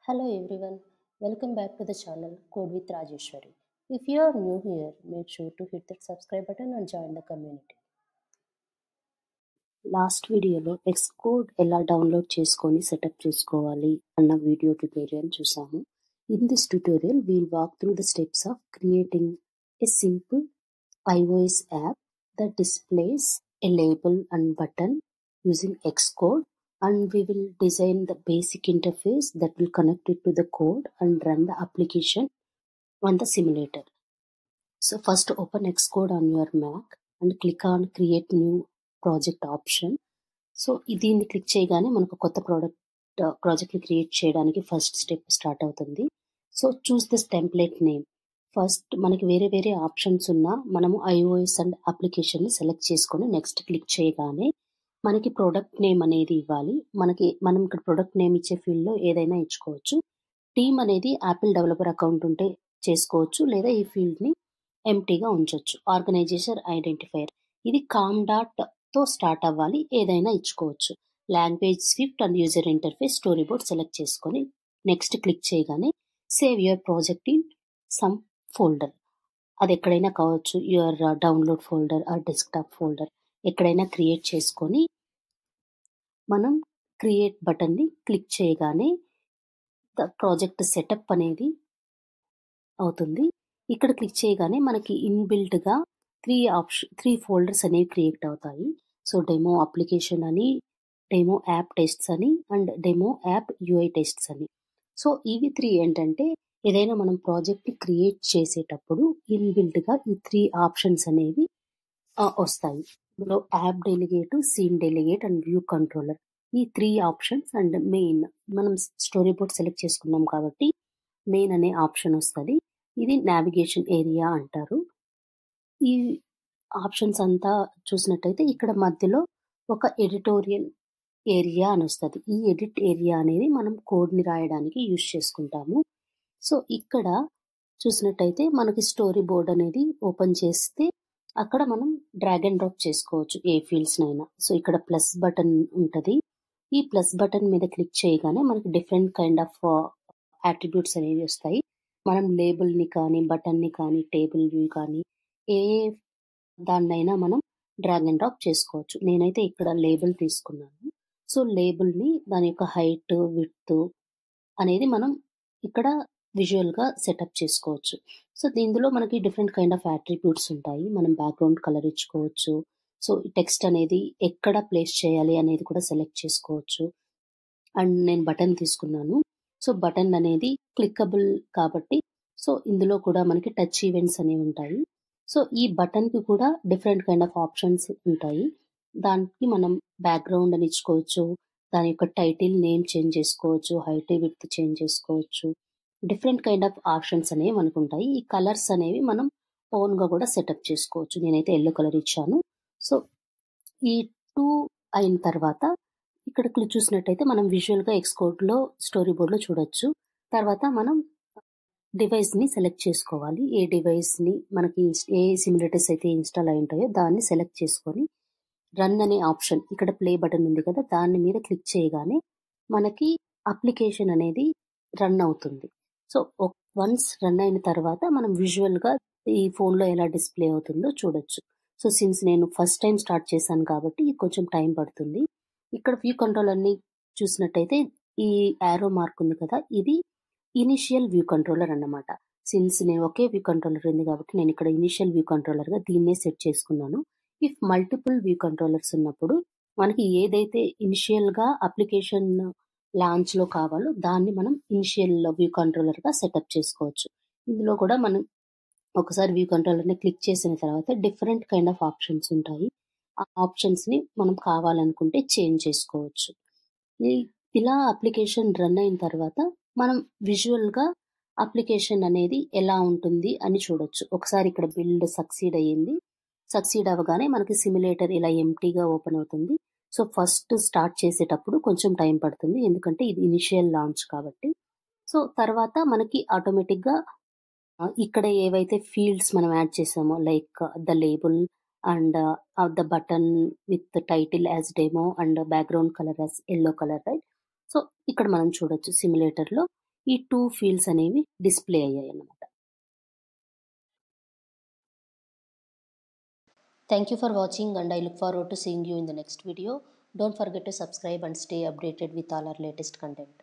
Hello everyone, welcome back to the channel Code with Rajeshwari. If you are new here, make sure to hit that subscribe button and join the community. Last వీడియోలో Xcode ఎలా download చేసుకొని setup చేసుకోవాలి అన్న video tutorial చూసాము. In this tutorial we'll walk through the steps of creating a simple iOS app that displays a label and button using Xcode, and we will design the basic interface that will connect it to the code and run the application on the simulator. So first open Xcode on your Mac and click on create new project option. So దీన్ని click చేయగానే మనకు కొత్త ప్రాజెక్ట్ని create చేయడానికి first step start అవుతుంది. So choose this template name. First మనకి వేరే వేరే ఆప్షన్స్ ఉన్నా మనము iOS అండ్ అప్లికేషన్ని సెలెక్ట్ చేసుకొని నెక్స్ట్ క్లిక్ చేయగానే మనకి ప్రోడక్ట్ నేమ్ అనేది ఇవ్వాలి. మనం ఇక్కడ ప్రొడక్ట్ నేమ్ ఇచ్చే ఫీల్డ్లో ఏదైనా ఇచ్చుకోవచ్చు. టీమ్ అనేది యాపిల్ డెవలపర్ అకౌంట్ ఉంటే చేసుకోవచ్చు, లేదా ఈ ఫీల్డ్ని ఎంటీగా ఉంచవచ్చు. ఆర్గనైజేషన్ ఐడెంటిఫైయర్ ఇది కామ్ తో స్టార్ట్ అవ్వాలి, ఏదైనా ఇచ్చుకోవచ్చు. Language Swift and user interface story board select చేసుకొని నెక్స్ట్ క్లిక్ చేయగానే save your project in some folder. అది ఎక్కడైనా కావచ్చు, your download folder are desktop folder ఎక్కడైనా క్రియేట్ చేసుకొని మనం క్రియేట్ బటన్ని క్లిక్ చేయగానే ద ప్రాజెక్ట్ సెటప్ అనేది అవుతుంది. ఇక్కడ క్లిక్ చేయగానే మనకి ఇన్బిల్ట్గా త్రీ ఫోల్డర్స్ అనేవి క్రియేట్ అవుతాయి. సో డెమో అప్లికేషన్ అని, డెమో యాప్ టెస్ట్స్ అని, and demo app UI tests అని. సో ఇవి త్రీ ఏంటంటే ఏదైనా మనం ప్రాజెక్ట్ని క్రియేట్ చేసేటప్పుడు ఇన్బిల్ట్గా ఈ త్రీ ఆప్షన్స్ అనేవి వస్తాయి. ఇందులో app delegate, scene delegate and view controller, ఈ త్రీ ఆప్షన్స్. అండ్ మెయిన్ మనం స్టోరీ బోర్డ్ సెలెక్ట్ చేసుకున్నాం కాబట్టి మెయిన్ అనే ఆప్షన్ వస్తుంది. ఇది నావిగేషన్ ఏరియా అంటారు. ఈ ఆప్షన్స్ అంతా చూసినట్టయితే ఇక్కడ మధ్యలో ఒక ఎడిటోరియల్ ఏరియా అని వస్తుంది. ఈ ఎడిట్ ఏరియా అనేది మనం కోడ్ని రాయడానికి యూజ్ చేసుకుంటాము. సో ఇక్కడ చూసినట్టయితే మనకి స్టోరీ బోర్డ్ అనేది ఓపెన్ చేస్తే అక్కడ మనం డ్రాగ్ అండ్ డ్రాప్ చేసుకోవచ్చు ఏ ఫీల్డ్స్నైనా. సో ఇక్కడ ప్లస్ బటన్ ఉంటుంది. ఈ ప్లస్ బటన్ మీద క్లిక్ చేయగానే మనకి డిఫరెంట్ కైండ్ ఆఫ్ యాట్రిబ్యూట్స్ అనేవి వస్తాయి. మనం లేబుల్ని కానీ, బటన్ని కానీ, టేబుల్ వ్యూ కానీ ఏ దాన్నైనా మనం డ్రాగ్ అండ్ డ్రాప్ చేసుకోవచ్చు. నేనైతే ఇక్కడ లేబుల్ తీసుకున్నాను. సో లేబుల్ని దాని యొక్క హైట్, విడ్త్ అనేది మనం ఇక్కడ విజువల్గా సెటప్ చేసుకోవచ్చు. సో దీనిలో మనకి డిఫరెంట్ కైండ్ ఆఫ్ యాట్రిబ్యూట్స్ ఉంటాయి. మనం బ్యాక్గ్రౌండ్ కలర్ ఇచ్చుకోవచ్చు. సో టెక్స్ట్ అనేది ఎక్కడ ప్లేస్ చేయాలి అనేది కూడా సెలెక్ట్ చేసుకోవచ్చు. అండ్ నేను బటన్ తీసుకున్నాను. సో బటన్ అనేది క్లిక్కబుల్ కాబట్టి సో ఇందులో కూడా మనకి టచ్ ఈవెంట్స్ అనేవి ఉంటాయి. సో ఈ బటన్కి కూడా డిఫరెంట్ కైండ్ ఆఫ్ ఆప్షన్స్ ఉంటాయి. దానికి మనం బ్యాక్గ్రౌండ్ అని ఇచ్చుకోవచ్చు, దాని యొక్క టైటిల్ నేమ్ చేంజ్ చేసుకోవచ్చు, హైట్ విడ్త్ చేంజ్ చేసుకోవచ్చు. డిఫరెంట్ కైండ్ ఆఫ్ ఆప్షన్స్ అనేవి మనకు ఉంటాయి. ఈ కలర్స్ అనేవి మనం ఓన్గా కూడా సెటప్ చేసుకోవచ్చు. నేనైతే ఎల్లో కలర్ ఇచ్చాను. సో ఈ 2 అయిన తర్వాత ఇక్కడ క్లిక్ చూసినట్టయితే మనం విజువల్గా ఎక్స్కోడ్లో స్టోరీ బోర్డ్లో చూడొచ్చు. తర్వాత మనం డివైస్ని సెలెక్ట్ చేసుకోవాలి. ఏ డివైస్ని మనకి ఏ సిమ్యులేటర్స్ అయితే ఇన్స్టాల్ అయి ఉంటాయో దాన్ని సెలెక్ట్ చేసుకొని రన్ అనే ఆప్షన్, ఇక్కడ ప్లే బటన్ ఉంది కదా, దాని మీద క్లిక్ చేయగానే మనకి అప్లికేషన్ అనేది రన్ అవుతుంది. సో వన్స్ రన్ అయిన తర్వాత మనం విజువల్గా ఈ ఫోన్లో ఎలా డిస్ప్లే అవుతుందో చూడొచ్చు. సో సిన్స్ నేను ఫస్ట్ టైం స్టార్ట్ చేశాను కాబట్టి కొంచెం టైం పడుతుంది. ఇక్కడ వ్యూ కంట్రోలర్ని చూసినట్టయితే ఈ యారో మార్క్ ఉంది కదా, ఇది ఇనిషియల్ వ్యూ కంట్రోలర్ అన్నమాట. సిన్స్ నేను ఒకే వ్యూ కంట్రోలర్ ఉంది కాబట్టి నేను ఇక్కడ ఇనిషియల్ వ్యూ కంట్రోలర్గా దీన్నే సెట్ చేసుకున్నాను. ఇఫ్ మల్టిపుల్ వ్యూ కంట్రోలర్స్ ఉన్నప్పుడు మనకి ఏదైతే ఇనిషియల్గా అప్లికేషన్ లాంచ్లో కావాలో దాన్ని మనం ఇనిషియల్ వ్యూ కంట్రోలర్గా సెటప్ చేసుకోవచ్చు. ఇందులో కూడా మనం ఒకసారి వ్యూ కంట్రోలర్ని క్లిక్ చేసిన తర్వాత డిఫరెంట్ కైండ్ ఆఫ్ ఆప్షన్స్ ఉంటాయి. ఆ ఆప్షన్స్ని మనం కావాలనుకుంటే చేంజ్ చేసుకోవచ్చు. ఇలా అప్లికేషన్ రన్ అయిన తర్వాత మనం విజువల్గా అప్లికేషన్ అనేది ఎలా ఉంటుంది అని చూడొచ్చు. ఒకసారి ఇక్కడ బిల్డ్ సక్సీడ్ అయ్యింది. సక్సీడ్ అవ్వగానే మనకి సిమ్యులేటర్ ఇలా ఎంటీగా ఓపెన్ అవుతుంది. సో ఫస్ట్ స్టార్ట్ చేసేటప్పుడు కొంచెం టైం పడుతుంది, ఎందుకంటే ఇది ఇనిషియల్ లాంచ్ కాబట్టి. సో తర్వాత మనకి ఆటోమేటిక్గా ఇక్కడ ఏవైతే ఫీల్డ్స్ మనం యాడ్ చేసామో like the label and the button with title as demo and background colour as yellow colour, right. So ఇక్కడ మనం చూడొచ్చు సిమ్యులేటర్లో ఈ 2 ఫీల్డ్స్ అనేవి డిస్ప్లే అయ్యాయి అన్నమాట. Thank you for watching, and I look forward to seeing you in the next video. Don't forget to subscribe and stay updated with all our latest content.